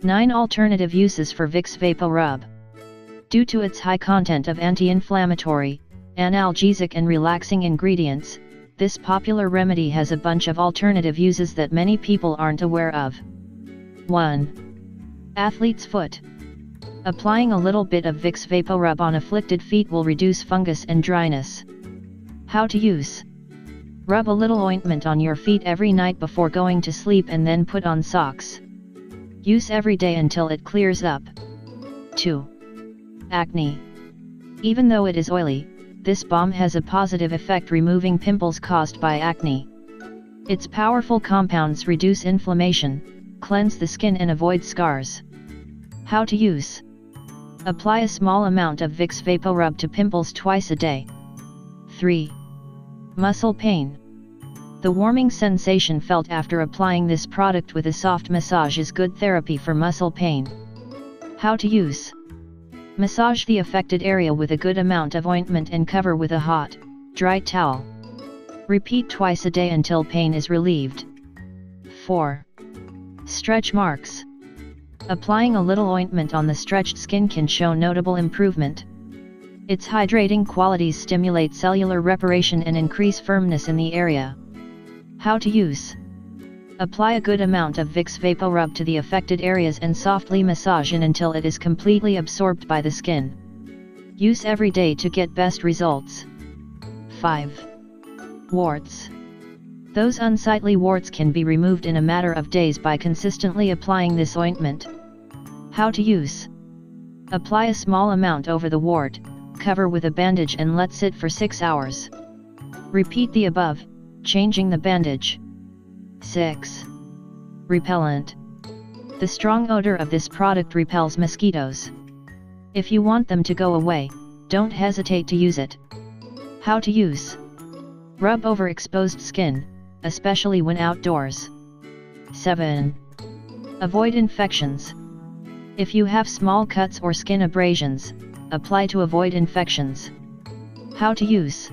9 Alternative uses for Vicks VapoRub. Due to its high content of anti-inflammatory, analgesic and relaxing ingredients, this popular remedy has a bunch of alternative uses that many people aren't aware of. 1. Athlete's foot. Applying a little bit of Vicks VapoRub on afflicted feet will reduce fungus and dryness. How to use. Rub a little ointment on your feet every night before going to sleep and then put on socks. Use every day until it clears up. 2. Acne. Even though it is oily, this balm has a positive effect removing pimples caused by acne. Its powerful compounds reduce inflammation, cleanse the skin and avoid scars. How to use. Apply a small amount of Vicks VapoRub to pimples twice a day. 3. Muscle pain. The warming sensation felt after applying this product with a soft massage is good therapy for muscle pain. How to use. Massage the affected area with a good amount of ointment and cover with a hot, dry towel. Repeat twice a day until pain is relieved. 4. Stretch marks. Applying a little ointment on the stretched skin can show notable improvement. Its hydrating qualities stimulate cellular reparation and increase firmness in the area. How to use. Apply a good amount of Vicks VapoRub to the affected areas and softly massage in until it is completely absorbed by the skin. Use every day to get best results. 5. Warts. Those unsightly warts can be removed in a matter of days by consistently applying this ointment. How to use. Apply a small amount over the wart, cover with a bandage and let sit for 6 hours. Repeat the above, changing the bandage. 6. Repellent. The strong odor of this product repels mosquitoes. If you want them to go away, don't hesitate to use it. How to use. Rub over exposed skin, especially when outdoors. 7. Avoid infections. If you have small cuts or skin abrasions, apply to avoid infections. How to use.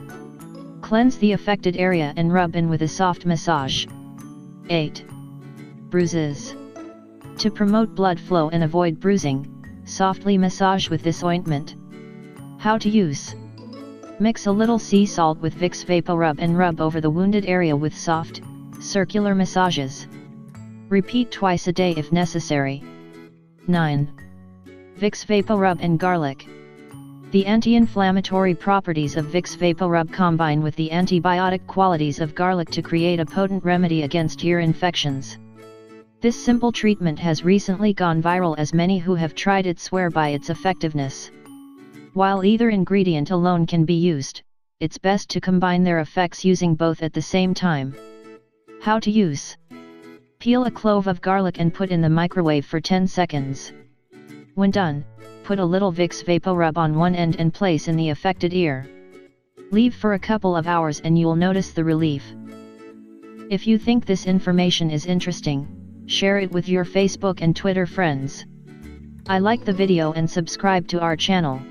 Cleanse the affected area and rub in with a soft massage. 8. Bruises. To promote blood flow and avoid bruising, softly massage with this ointment. How to use. Mix a little sea salt with Vicks VapoRub and rub over the wounded area with soft, circular massages. Repeat twice a day if necessary. 9. Vicks VapoRub and garlic. The anti-inflammatory properties of Vicks VapoRub combine with the antibiotic qualities of garlic to create a potent remedy against ear infections. This simple treatment has recently gone viral as many who have tried it swear by its effectiveness. While either ingredient alone can be used, it's best to combine their effects using both at the same time. How to use. Peel a clove of garlic and put in the microwave for 10 seconds. When done, put a little Vicks VapoRub on one end and place in the affected ear. Leave for a couple of hours and you'll notice the relief. If you think this information is interesting, share it with your Facebook and Twitter friends. I like the video and subscribe to our channel.